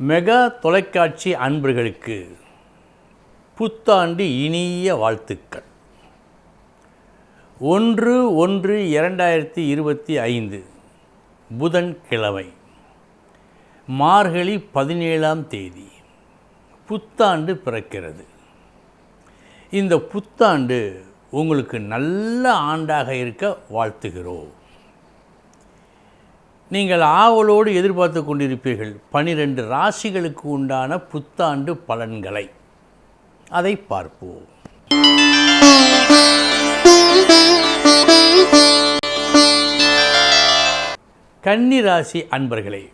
Mega தொலைக்காட்சி அன்பர்களுக்கு புத்தாண்டு இனிய வாழ்த்துக்கள். 1/1/2025 புதன்கிழமை, மார்கழி 17ஆம் தேதி புத்தாண்டு பிறக்கிறது. இந்த புத்தாண்டு உங்களுக்கு நல்ல ஆண்டாக இருக்க வாழ்த்துகிறோம். நீங்கள் ஆவலோடு எதிர்பார்த்து கொண்டிருப்பீர்கள் 12 ராசிகளுக்கு உண்டான புத்தாண்டு பலன்களை. அதை பார்ப்போம். கன்னி ராசி அன்பர்களே,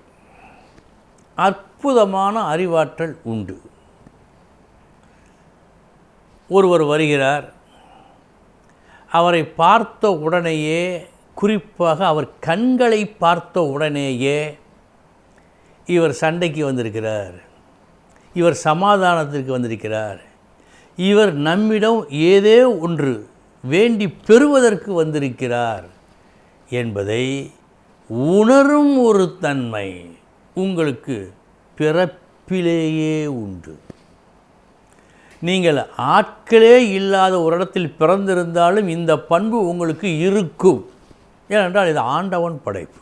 அற்புதமான அறிவாற்றல் உண்டு. ஒருவர் வருகிறார், அவரை பார்த்த உடனேயே, குறிப்பாக அவர் கண்களை பார்த்த உடனேயே இவர் சண்டைக்கு வந்திருக்கிறார், இவர் சமாதானத்திற்கு வந்திருக்கிறார், இவர் நம்மிடம் ஏதோ ஒன்று வேண்டி பெறுவதற்கு வந்திருக்கிறார் என்பதை உணரும் ஒரு தன்மை உங்களுக்கு பிறப்பிலேயே உண்டு. நீங்கள் ஆட்களே இல்லாத ஒரு இடத்தில் பிறந்திருந்தாலும் இந்த பண்பு உங்களுக்கு இருக்கும். ஏனென்றால் இது ஆண்டவன் படைப்பு.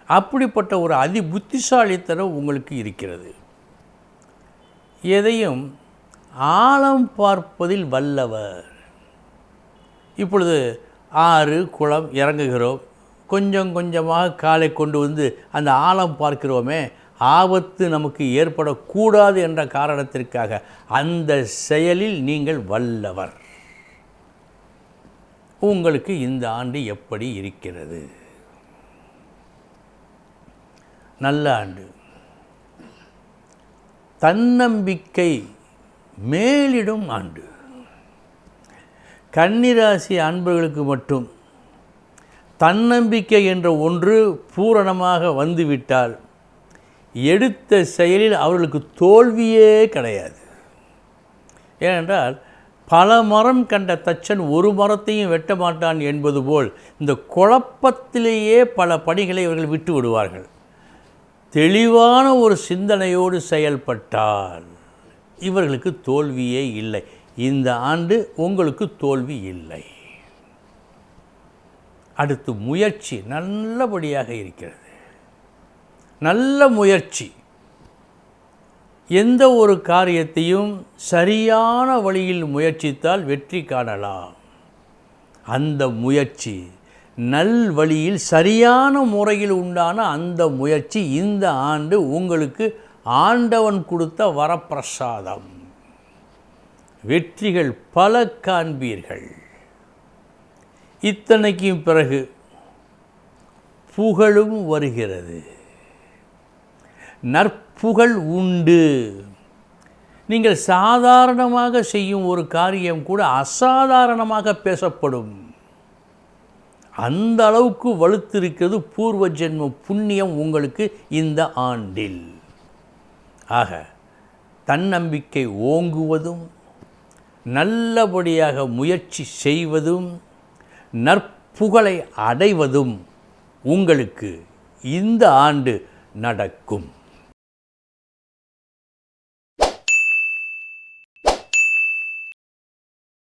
அப்படிப்பட்ட ஒரு அதி புத்திசாலித்தனம் உங்களுக்கு இருக்கிறது. எதையும் ஆழம் பார்ப்பதில் வல்லவர். இப்பொழுது ஆறு குளம் இறங்குகிறோம், கொஞ்சம் கொஞ்சமாக காலை கொண்டு வந்து அந்த ஆழம் பார்க்கிறோமே, ஆபத்து நமக்கு ஏற்படக்கூடாது என்ற காரணத்திற்காக அந்த செயலில் நீங்கள் வல்லவர். உங்களுக்கு இந்த ஆண்டு எப்படி இருக்கிறது? நல்ல ஆண்டு. தன்னம்பிக்கை மேலிடும் ஆண்டு. கன்னிராசி அன்பர்களுக்கு மட்டும் தன்னம்பிக்கை என்ற ஒன்று பூரணமாக வந்துவிட்டால் எடுத்த செயலில் அவர்களுக்கு தோல்வியே கிடையாது. ஏனென்றால் பல மரம் கண்ட தச்சன் ஒரு மரத்தையும் வெட்ட மாட்டான் என்பது போல் இந்த குழப்பத்திலேயே பல பணிகளை இவர்கள் விட்டு விடுவார்கள். தெளிவான ஒரு சிந்தனையோடு செயல்பட்டால் இவர்களுக்கு தோல்வியே இல்லை. இந்த ஆண்டு உங்களுக்கு தோல்வி இல்லை. அடுத்து முயற்சி நல்லபடியாக இருக்கிறது. நல்ல முயற்சி. எந்த ஒரு காரியத்தையும் சரியான வழியில் முயற்சித்தால் வெற்றி காணலாம். அந்த முயற்சி நல் வழியில் சரியான முறையில் உண்டான அந்த முயற்சி இந்த ஆண்டு உங்களுக்கு ஆண்டவன் கொடுத்த வரப்பிரசாதம். வெற்றிகள் பல காண்பீர்கள். இத்தனைக்கும் பிறகு புகழும் வருகிறது. நற்புகழ் உண்டு. நீங்கள் சாதாரணமாக செய்யும் ஒரு காரியம் கூட அசாதாரணமாக பேசப்படும். அந்த அளவுக்கு வலுத்திருக்கிறது பூர்வ ஜென்ம புண்ணியம் உங்களுக்கு இந்த ஆண்டில். ஆக தன்னம்பிக்கை ஓங்குவதும், நல்லபடியாக முயற்சி செய்வதும், நற்புகழை அடைவதும் உங்களுக்கு இந்த ஆண்டு நடக்கும்.